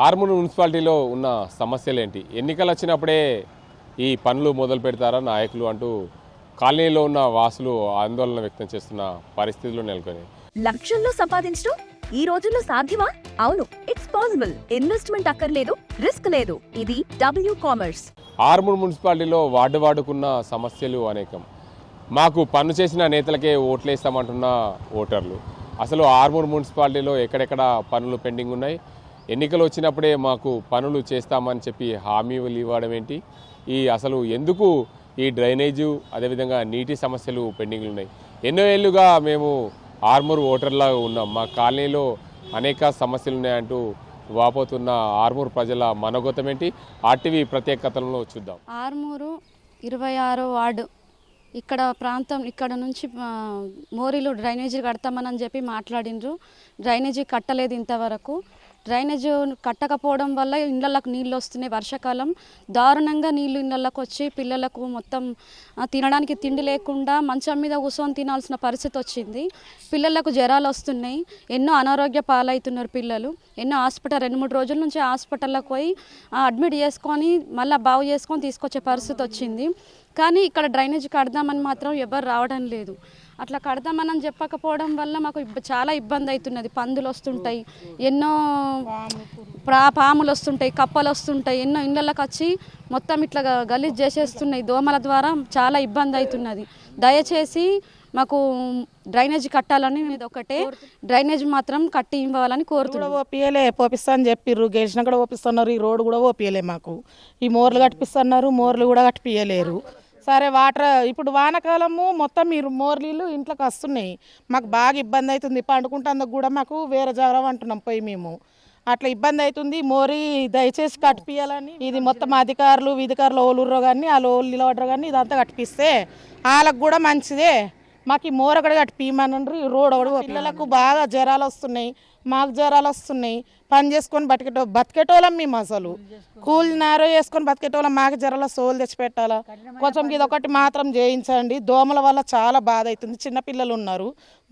ఆర్మూర్ మున్సిపాలిటీలో ఉన్న సమస్యలు ఏంటి? ఎన్నికలు వచ్చినప్పుడే ఈ పనులు మొదలు పెడతారా నాయకులు అంటూ కాలనీలో ఉన్న వాసులు ఆందోళన వ్యక్తం చేస్తున్న పరిస్థితులు నెలకొని. లక్షల్లో సంపాదించడం ఈ రోజుల్లో సాధ్యమా? అవును, ఇట్స్ పాసిబుల్. ఇన్వెస్ట్మెంట్ అక్కర్లేదు, రిస్క్ లేదు. ఇది డబ్ల్యూ కామర్స్. ఆర్మూర్ మున్సిపాలిటీలో వార్డుకున్న సమస్యలు అనేకం. మాకు పన్ను చేసిన నేతలకే ఓట్లేస్తామంటున్న ఓటర్లు. అసలు ఆర్మూర్ మున్సిపాలిటీలో ఎక్కడెక్కడ పనులు పెండింగ్ ఉన్నాయి? ఎన్నికలు వచ్చినప్పుడే మాకు పనులు చేస్తామని చెప్పి హామీలు ఇవ్వడం ఏంటి? అసలు ఎందుకు ఈ డ్రైనేజు అదేవిధంగా నీటి సమస్యలు పెండింగ్లు ఉన్నాయి? ఎన్నో ఏళ్ళుగా మేము ఆర్మూర్ ఓటర్లా ఉన్నాం. మా కాలనీలో అనేక సమస్యలు ఉన్నాయంటూ వాపోతున్న ఆర్మూర్ ప్రజల మనోగతం ఏంటి? ఆర్టీవీ ప్రత్యేక కథనంలో చూద్దాం. ఆర్మూరు 26వ వార్డు ఇక్కడ ప్రాంతం, ఇక్కడ నుంచి మోరీలు డ్రైనేజీ కడతామని చెప్పి మాట్లాడినరు. డ్రైనేజీ కట్టలేదు ఇంతవరకు. డ్రైనేజ్ కట్టకపోవడం వల్ల ఇళ్ళకు నీళ్ళు వస్తున్నాయి. వర్షాకాలం దారుణంగా నీళ్ళు ఇళ్ళకు వచ్చి పిల్లలకు మొత్తం తినడానికి తిండి లేకుండా మంచం మీద కూర్చొని తినాల్సిన పరిస్థితి వచ్చింది. పిల్లలకు జ్వరాలు వస్తున్నాయి, ఎన్నో అనారోగ్య పాలవుతున్నారు పిల్లలు. ఎన్నో హాస్పిటల్ 2-3 రోజుల నుంచి హాస్పిటల్లోకి పోయి అడ్మిట్ చేసుకొని మళ్ళీ బాగు చేసుకొని తీసుకొచ్చే పరిస్థితి వచ్చింది. కానీ ఇక్కడ డ్రైనేజ్ కడదామని మాత్రం ఎవరు రావడం లేదు. అట్లా కడదామని చెప్పకపోవడం వల్ల మాకు చాలా ఇబ్బంది అవుతున్నది. పందులు వస్తుంటాయి, ఎన్నో పాములు వస్తుంటాయి, కప్పలు వస్తుంటాయి, ఎన్నో ఇళ్ళకి వచ్చి మొత్తం ఇట్లా గలీజ్ చేసేస్తున్నాయి. దోమల ద్వారా చాలా ఇబ్బంది అవుతున్నది. దయచేసి మాకు డ్రైనేజ్ కట్టాలని ఇది ఒకటే, డ్రైనేజ్ మాత్రం కట్టి ఇవ్వాలని కోరుతున్నాం. ఓపియలే పోపిస్తా అని చెప్పిర్రు, గెలిచినా కూడా ఓపిస్తున్నారు. ఈ రోడ్డు కూడా ఓపియలే మాకు. ఈ మోర్లు కట్టిపిస్తున్నారు, మోర్లు కూడా కట్టిపియలేరు. సరే వాటర్ ఇప్పుడు వానకాలము మొత్తం మీరు మోర్లీలు ఇంట్లోకి వస్తున్నాయి. మాకు బాగా ఇబ్బంది అవుతుంది. పండుకుంటందుకు కూడా మాకు వేరే జాగ్రత్త అంటున్నాం పోయి మేము. అట్లా ఇబ్బంది అవుతుంది. మోరీ దయచేసి కట్టిపియాలని ఇది మొత్తం అధికారులు విధికారులు ఓలుర్రో కానీ వాళ్ళు ఓళ్ళు నిలబడరు కానీ ఇదంతా కట్టిపిస్తే వాళ్ళకు కూడా మంచిదే. మాకు ఈ మోర కూడా కట్టిపియమనండ్రి. రోడ్ ఒకటి పిల్లలకు బాగా జ్వరాలు వస్తున్నాయి, మాకు జ్వరాలు వస్తున్నాయి. పని చేసుకొని బతికేటోళ్ళం మేము. అసలు కూలి నారో వేసుకొని బతికేటోళ్ళం. మాకు జ్వరాల సోలు తెచ్చిపెట్టాలా? కొంచెం ఇది ఒకటి మాత్రం చేయించండి. దోమల వల్ల చాలా బాధ అవుతుంది. చిన్నపిల్లలు ఉన్నారు,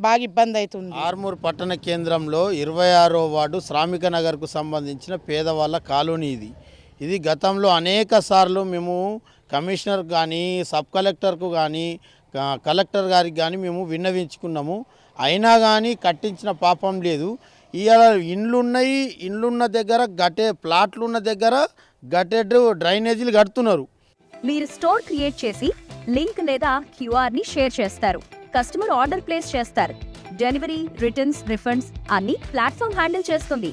బాగా ఇబ్బంది అవుతుంది. ఆర్మూర్ పట్టణ కేంద్రంలో 26వ వార్డు శ్రామిక నగర్కు సంబంధించిన పేదవాళ్ళ కాలనీ ఇది గతంలో అనేక సార్లు మేము కమిషనర్ కానీ సబ్ కలెక్టర్కు కానీ కలెక్టర్ గారికి కానీ మేము విన్నవించుకున్నాము. అయినా కానీ కట్టించిన పాపం లేదు. ఇవాళ ఇండ్లున్నాయి, ఇండ్లున్న దగ్గర ప్లాట్లు ఉన్న దగ్గర గటెడ్ డ్రైనేజీలు కడుతున్నారు. మీరు స్టోర్ క్రియేట్ చేసి లింక్ లేదా క్యూఆర్ ని షేర్ చేస్తారు. కస్టమర్ ఆర్డర్ ప్లేస్ చేస్తారు. డెలివరీ, రిటర్న్స్, రిఫండ్స్ అన్ని ప్లాట్ఫామ్ హ్యాండిల్ చేస్తుంది.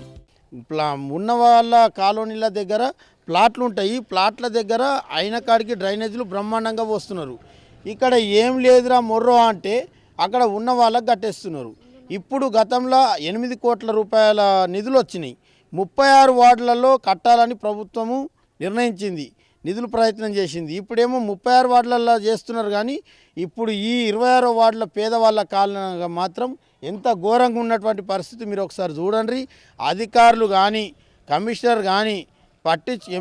ఉన్న వాళ్ళ కాలనీల దగ్గర ప్లాట్లు ఉంటాయి. ప్లాట్ల దగ్గర అయిన కాడికి డ్రైనేజీలు బ్రహ్మాండంగా వస్తున్నారు. ఇక్కడ ఏం లేదురా మొర్రో అంటే అక్కడ ఉన్న వాళ్ళకి కట్టేస్తున్నారు. ఇప్పుడు గతంలో 8 కోట్ల రూపాయల నిధులు వచ్చినాయి. 36 వార్డులలో కట్టాలని ప్రభుత్వము నిర్ణయించింది, నిధులు ప్రయత్నం చేసింది. ఇప్పుడేమో 36 వార్డులలో చేస్తున్నారు. కానీ ఇప్పుడు ఈ 26వ వార్డుల పేదవాళ్ళ కాలంగా మాత్రం ఎంత ఘోరంగా ఉన్నటువంటి పరిస్థితి మీరు ఒకసారి చూడండి. అధికారులు కానీ కమిషనర్ కానీ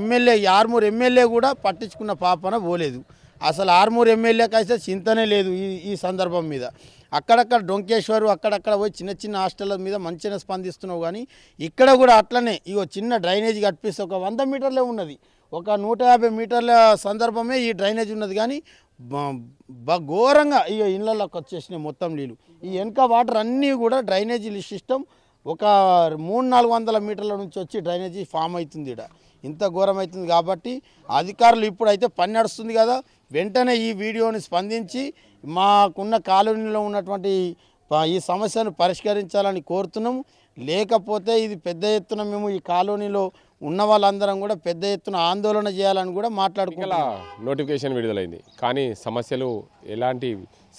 ఎమ్మెల్యే ఆర్మూర్ ఎమ్మెల్యే కూడా పట్టించుకున్న పాపన పోలేదు. అసలు ఆర్మూర్ ఎమ్మెల్యేకి అయితే చింతనే లేదు ఈ సందర్భం మీద. అక్కడక్కడ డొంకేశ్వరు అక్కడక్కడ పోయి చిన్న చిన్న హాస్టళ్ళ మీద మంచిగా స్పందిస్తున్నావు. కానీ ఇక్కడ కూడా అట్లనే చిన్న డ్రైనేజ్ కట్టిస్తే ఒక 100 మీటర్లే ఉన్నది, ఒక 150 మీటర్ల సందర్భమే ఈ డ్రైనేజ్ ఉన్నది. కానీ ఘోరంగా ఇళ్ళకి వచ్చేసినాయి మొత్తం నీళ్ళు. ఈ వెనక వాటర్ అన్నీ కూడా డ్రైనేజీ సిస్టమ్ ఒక 300-400 మీటర్ల నుంచి వచ్చి డ్రైనేజీ ఫామ్ అవుతుంది. ఇంత ఘోరం అవుతుంది. కాబట్టి అధికారులు ఇప్పుడైతే పని నడుస్తుంది కదా, వెంటనే ఈ వీడియోని స్పందించి మాకున్న కాలనీలో ఉన్నటువంటి ఈ సమస్యను పరిష్కరించాలని కోరుతున్నాము. లేకపోతే ఇది పెద్ద ఎత్తున మేము ఈ కాలనీలో ఉన్న వాళ్ళందరం కూడా పెద్ద ఎత్తున ఆందోళన చేయాలని కూడా మాట్లాడుకోవాలి. నోటిఫికేషన్ విడుదలైంది, కానీ ఎలాంటి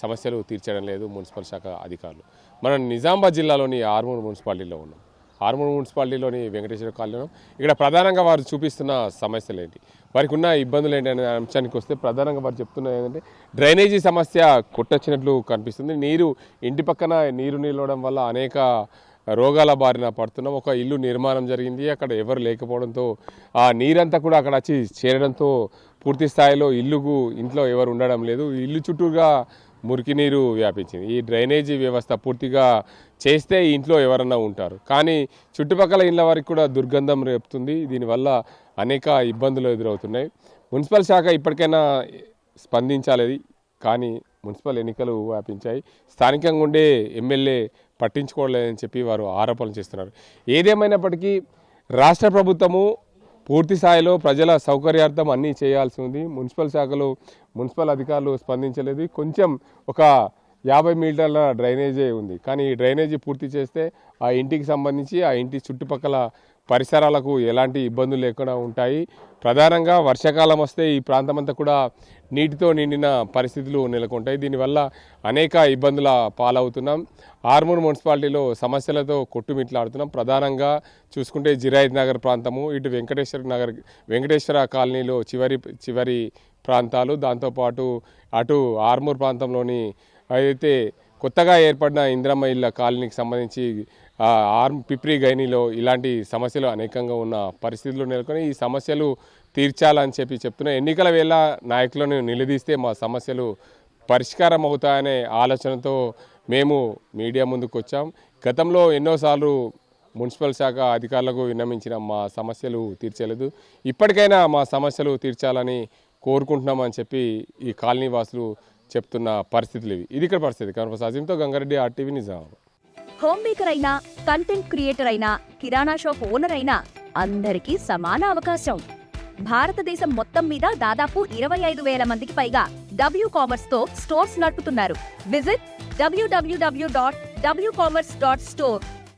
సమస్యలు తీర్చడం లేదు మున్సిపల్ శాఖ అధికారులు. మనం నిజామాబాద్ జిల్లాలోని ఆర్మూర్ మున్సిపాలిటీలో ఉన్నాం. ఆర్మూర్ మున్సిపాలిటీలోని వెంకటేశ్వర కాలనీలో ఇక్కడ ప్రధానంగా వారు చూపిస్తున్న సమస్యలు ఏంటి, వారికి ఉన్న ఇబ్బందులు ఏంటి అనే అంశానికి వస్తే ప్రధానంగా వారు చెప్తున్నది ఏంటంటే డ్రైనేజీ సమస్య కొట్టొచ్చినట్లు కనిపిస్తుంది. ఇంటి పక్కన నీరు నిలవడం వల్ల అనేక రోగాల బారిన పడుతున్నాం. ఒక ఇల్లు నిర్మాణం జరిగింది, అక్కడ ఎవరు లేకపోవడంతో ఆ నీరంతా కూడా అక్కడ వచ్చి చేరడంతో పూర్తి స్థాయిలో ఇంట్లో ఎవరు ఉండడం లేదు. ఇల్లు చుట్టూగా మురికి నీరు వ్యాపించింది. ఈ డ్రైనేజీ వ్యవస్థ పూర్తిగా చేస్తే ఈ ఇంట్లో ఎవరన్నా ఉంటారు, కానీ చుట్టుపక్కల ఇళ్ళ వారికి కూడా దుర్గంధం రేపుతుంది. దీనివల్ల అనేక ఇబ్బందులు ఎదురవుతున్నాయి. మున్సిపల్ శాఖ ఇప్పటికైనా స్పందించాలి, కానీ మున్సిపల్ ఎన్నికలు వ్యాపించాయి. స్థానికంగా ఉండే ఎమ్మెల్యే పట్టించుకోలేదని చెప్పి వారు ఆరోపణలు చేస్తున్నారు. ఏదేమైనప్పటికీ రాష్ట్ర ప్రభుత్వము పూర్తి స్థాయిలో ప్రజల సౌకర్యార్థం అన్నీ చేయాల్సి ఉంది. మున్సిపల్ శాఖలో మున్సిపల్ అధికారులు స్పందించలేదు. కొంచెం ఒక 50 మీటర్ల డ్రైనేజీ ఉంది, కానీ ఈ డ్రైనేజీ పూర్తి చేస్తే ఆ ఇంటికి సంబంధించి ఆ ఇంటి చుట్టుపక్కల పరిసరాలకు ఎలాంటి ఇబ్బందులు లేకుండా ఉంటాయి. ప్రధానంగా వర్షాకాలం వస్తే ఈ ప్రాంతమంతా కూడా నీటితో నిండిన పరిస్థితులు నెలకొంటాయి. దీనివల్ల అనేక ఇబ్బందుల పాలవుతున్నాం. ఆర్మూర్ మున్సిపాలిటీలో సమస్యలతో కొట్టుమిట్లాడుతున్నాం. ప్రధానంగా చూసుకుంటే జిరాయిత్ నగర్ ప్రాంతము, ఇటు వెంకటేశ్వర కాలనీలో చివరి ప్రాంతాలు, దాంతోపాటు అటు ఆర్మూర్ ప్రాంతంలోని అయితే కొత్తగా ఏర్పడిన ఇంద్రమ్మ ఇళ్ళ కాలనీకి సంబంధించి పిప్రి గైనీలో ఇలాంటి సమస్యలు అనేకంగా ఉన్న పరిస్థితులు నెలకొని ఈ సమస్యలు తీర్చాలని చెప్తున్నా. ఎన్నికల వేళ నాయకులను నిలదీస్తే మా సమస్యలు పరిష్కారం అవుతాయనే ఆలోచనతో మేము మీడియా ముందుకు వచ్చాం. గతంలో ఎన్నోసార్లు మున్సిపల్ శాఖ అధికారులకు విన్నవించిన మా సమస్యలు తీర్చలేదు. ఇప్పటికైనా మా సమస్యలు తీర్చాలని కోరుకుంటున్నామని చెప్పి ఈ కాలనీ వాసులు చెప్తున్న పరిస్థితులు ఇవి. ఇది ఇక్కడ పరిస్థితి. కనుక అజీంతో Gangareddy, RTV Nizamabad. Home maker అయినా, కంటెంట్ క్రియేటర్ అయినా, కిరాణా షాప్ ఓనర్ అయినా అందరికీ సమాన అవకాశం. భారతదేశం మొత్తం మీద దాదాపు 25,000 మందికి పైగా WCommerce తో స్టోర్స్ నడుపుతున్నారు. Visit www.wcommerce.store